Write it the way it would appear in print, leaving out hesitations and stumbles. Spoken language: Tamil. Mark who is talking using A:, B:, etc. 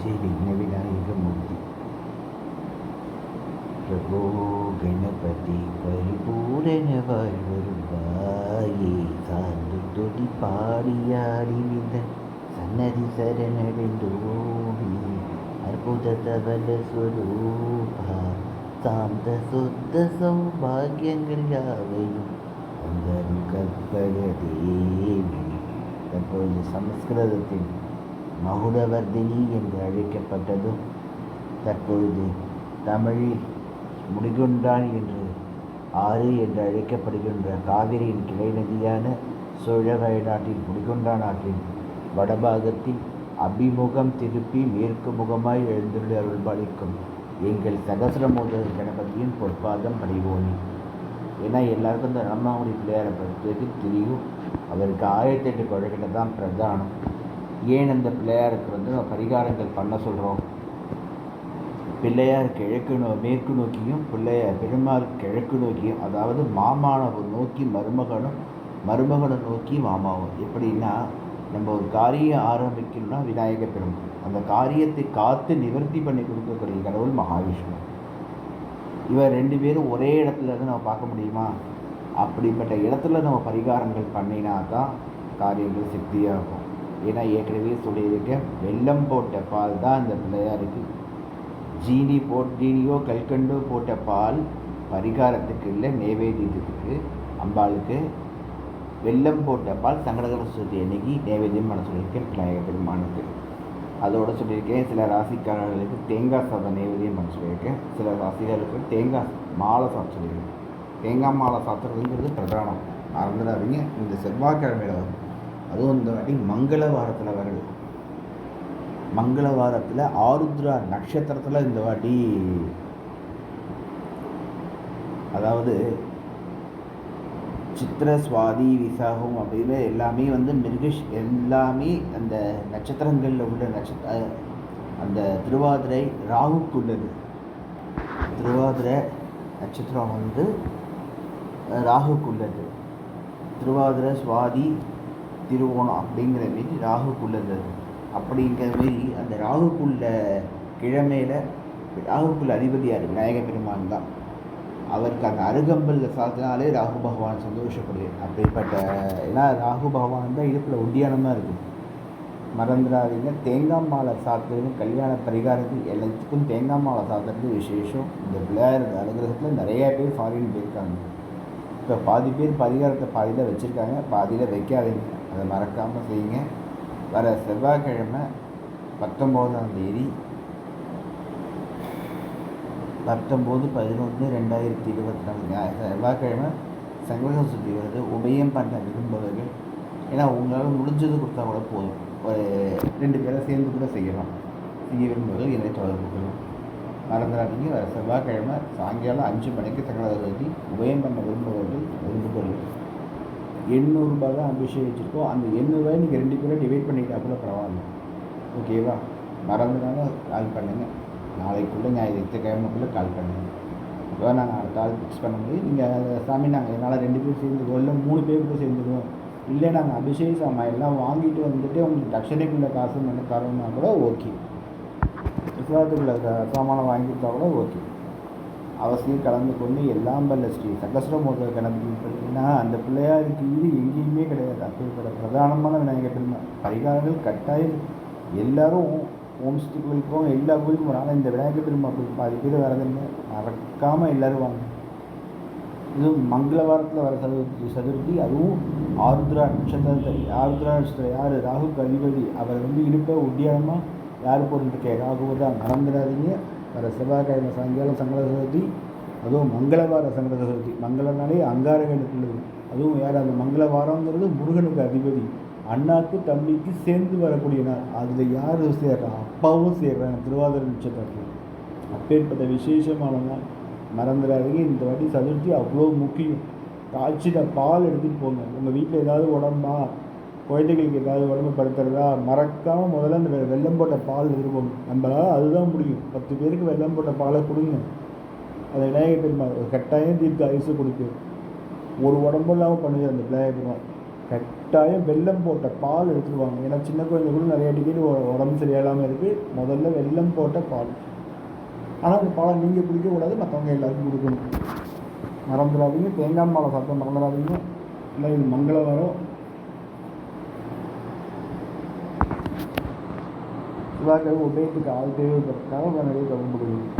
A: श्रीविघ्नविनायकमूर्ति प्रभो गणपति परिपूर्ण வாழ்வருள்வாயே சார்ந்து துடி பாடியாடிவிட சன்னதி சரணடைந்தோமி அற்புத தவல ஸ்வரூபா சாந்த சுத்த சௌபாகியங்கள் யாவையும் அந்தரும் கற்பகதேவி. தற்பொழுது சமஸ்கிருதத்தின் மகுடவர்தினி என்று அழைக்கப்பட்டதும் தற்பொழுது தமிழில் முடிகொண்டான் என்று ஆறு என்று அழைக்கப்படுகின்ற காவிரியின் கிளை நதியான சோழ வயநாட்டின் முடிகொண்டான் ஆற்றின் வடபாகத்தில் அபிமுகம் திருப்பி மேற்கு முகமாய் எழுந்துள்ள அருள்பாலிக்கும் எங்கள் சகசிரமோத கணபதியின் பொற்பாதம் பணிவோனி. ஏன்னா எல்லாருக்கும் இந்த ராமாவணி பிள்ளையாரை பற்றி தெரியும். அவருக்கு 1008 குழந்தைகள் தான் பிரதானம். ஏன் அந்த பிள்ளையாருக்கு நம்ம பரிகாரங்கள் பண்ண சொல்கிறோம்? பிள்ளையார் மேற்கு நோக்கியும் பெருமாள் கிழக்கு நோக்கியும், அதாவது மாமாவை நோக்கி மருமகனை நோக்கி மாமாவும். எப்படின்னா, நம்ம ஒரு காரியம் ஆரம்பிக்கணும்னா விநாயக பெருமாள், அந்த காரியத்தை காத்து நிவர்த்தி பண்ணி கொடுக்கக்கூடிய கடவுள் மகாவிஷ்ணு. இவர் 2 பேரும் ஒரே இடத்துல இருந்து நம்ம பார்க்க முடியுமா? அப்படிப்பட்ட இடத்துல நம்ம பரிகாரங்கள் பண்ணினா தான் காரியங்கள் சித்தியாகும். ஏன்னா சொல்லியிருக்க வெல்லம் போட்ட பால் தான் இந்த பிள்ளையாருக்கு. ஜீனியோ கல்கண்டோ போட்ட பால் பரிகாரத்துக்கு இல்லை, நைவேத்தியத்துக்கு. அம்பாளுக்கு வெல்லம் போட்ட பால் சங்கடகர சதுர்த்தி அன்னைக்கு நைவேத்தியம் பண்ண சொல்லியிருக்கேன் விநாயகர் பெருமானுக்கு. அதோடு சொல்லியிருக்கேன், சில ராசிக்காரர்களுக்கு தேங்காய் சாதம் நைவேத்தியம் பண்ண சொல்லியிருக்கேன். சில ராசிக்காரர்களுக்கு தேங்காய் மாலை சாப்பிட சொல்லியிருக்கேன். தேங்காய் மாலை சாப்பிட்றதுங்கிறது பிரதானம், மறந்துடாதீங்க. இந்த செவ்வாய்க்கிழமையில் வரும், அதுவும் இந்த வாட்டி மங்களவாரத்தில் வருது. மங்களவாரத்தில் ஆருத்ரா நட்சத்திரத்தில் இந்த வாட்டி, அதாவது சித்திர சுவாதி விசாகம் அப்படின்னு எல்லாமே எல்லாமே அந்த நட்சத்திரங்களில் உள்ள அந்த திருவாதிரை ராகுக்குள்ளது. திருவாதிரை நட்சத்திரம் ராகுக்குள்ளது. திருவாதிரை சுவாதி திருவோணம் அப்படிங்கிற மாரி ராகுக்குள்ளது. அப்படிங்கிற மாரி அந்த ராகுக்குள்ள கிழமையில் ராகுக்குள்ள அதிபதியார் விநாயக பெருமான் தான். அவருக்கு அந்த அருகம்பலில் சாத்தினாலே ராகு பகவான் சந்தோஷப்படுவார். அப்படிப்பட்ட, ஏன்னா ராகு பகவான் தான் இடுப்பில் ஒட்டியானமாக இருக்குது, மறந்துடாதீங்க. தேங்காய் மாலை சாத்துறது கல்யாண பரிகாரத்துக்கு எல்லாத்துக்கும் தேங்காய் மாலை சாத்துறது விசேஷம். இந்த பிள்ளையார் அனுகிரகத்தில் நிறையா பேர் ஃபாரின் போயிருக்காங்க. இப்போ பாதி பேர் பரிகாரத்தை பாதியில் வச்சுருக்காங்க, பாதியில் வைக்காதீங்க, அதை மறக்காமல் செய்யுங்க. வர செவ்வாய்க்கிழமை 19ஆம் தேதி 19/11/2024 செவ்வாய்க்கிழமை சங்கடகர சதுர்த்தி வருது. உபயம் பண்ண விரும்புபவர்கள், ஏன்னா உங்களால் முடிஞ்சது கொடுத்தா கூட போதும், ஒரு 2 பேரை சேர்ந்து கூட செய்யலாம். செய்ய விரும்புவர்கள் என்னை தொடர்பு கொள்ளும். மறந்துடாதீங்க, வர செவ்வாய்க்கிழமை சாயங்காலம் 5 மணிக்கு சங்கடகர சதுர்த்தி. உபயம் பண்ண விரும்புபவர்கள் விரும்புபவர்கள் 800 ரூபாய் தான் அபிஷேகம் வச்சுருக்கோம். அந்த 800 ரூபாய் நீங்கள் 2 பேரை டிவைட் பண்ணிட்டா கூட பரவாயில்ல, ஓகேவா? மறந்துடாமல் கால் பண்ணுங்கள். நாளைக்குள்ளே ஞாயிற்றுக்கிழமைக்குள்ளே கால் பண்ணுங்கள். இப்போ நாங்கள் அடுத்த ஆள் ஃபிக்ஸ் பண்ண முடியும். நீங்கள் சாமி நாங்கள் என்னால் 2 பேர் சேர்ந்துக்குவோம், இல்லை 3 பேர் கூட சேர்ந்துக்குவோம், இல்லை நாங்கள் அபிஷேக சாமான் எல்லாம் வாங்கிட்டு வந்துட்டு உங்களுக்கு தட்சணைக்குள்ள காசு பண்ண தரோம்னா கூட ஓகே. விசுவாசத்துக்குள்ள சாமானை வாங்கி கொடுத்தா கூட ஓகே. அவசியம் கலந்து கொண்டு எல்லாம் வல்ல ஸ்ரீ சகசிரமோத கணபதி பார்த்தீங்கன்னா அந்த பிள்ளையாருக்கு இது எங்கேயுமே கிடையாது. அப்படிப்பட்ட பிரதானமான விநாயகர் பெருமாள் பரிகாரங்கள் கட்டாயம் எல்லாரும் ஓம் ஸ்ரீ கோயிலுக்கு போங்க, எல்லா கோயிலுக்கும் போகிறாங்க. இந்த விநாயகர் பெருமாள் கோயில் பாதி பேர் வரதுங்க, மறக்காமல் எல்லோரும் வாங்க. இதுவும் மங்களவாரத்தில் வர சதுர்த்தி, அதுவும் ஆருத்ரா நட்சத்திரத்தில். ஆருத்ரா நட்சத்திரம் யார்? ராகுக்கு அதிபதி. அவர் இடுப்பை ஒட்டியானமாக யார் போட்டுருக்கே? ராகுவை தான். மறந்துடாதீங்க. வர செவ்வாய்க்கிழமை சாயங்காலம் சங்கடகர சதுர்த்தி, அதுவும் மங்களவார சங்கடகர சதுர்த்தி. மங்களனாலே அங்காரகனுக்கு உள்ளது. அதுவும் யார்? அந்த மங்களவாரங்கிறது முருகனுக்கு அதிபதி. அண்ணாக்கு தம்பிக்கு சேர்ந்து வரக்கூடிய நாள். அதில் யார் சேர்றா? அப்பாவும் சேர்றாங்க திருவாதிரை நட்சத்திரத்தில். அப்பேற்பட்ட விசேஷமான நாள், மறந்துடாதீங்க. இந்த வாட்டி சதுர்த்தி அவ்வளோ முக்கியம். காய்ச்சின பால் எடுத்துகிட்டு போங்க. உங்கள் வீட்டில் ஏதாவது உடம்பா, குழந்தைகளுக்கு ஏதாவது உடம்பு படுத்துறதா, மறக்காமல் முதல்ல அந்த வெல்லம் போட்ட பால் எடுத்துப்போங்க. நம்மளால் அதுதான் முடியும். 10 பேருக்கு வெல்லம் போட்ட பாலை கொடுங்க. அந்த விநாயகர் பெருமாள் கட்டாயம் தீர்க்க ஆயுசு கொடுக்கும். ஒரு உடம்பு இல்லாமல் பண்ணுது அந்த விநாயகர் பெருமாள்.
B: கட்டாயம் வெல்லம் போட்ட பால் எடுத்துருவாங்க. ஏன்னா சின்ன குழந்தைகளும் நிறைய டிக்கெட் உடம்பு சரியில்லாமல் இருக்குது. முதல்ல வெல்லம் போட்ட பால். ஆனால் அந்த பாலை நீங்கள் குடிக்கக்கூடாது, மற்றவங்க எல்லாருக்கும் கொடுக்கணும். மறந்துடாதீங்க. தேங்காய் பாலை சாப்பிட மறந்துடாதீங்க. இல்லை இது மங்களவாரம். செவ்வாய்க்கிழமை உதயத்துக்கு ஆள் தேவைப்படுறதுக்காக நிறைய குழம்பு கொடுக்குது.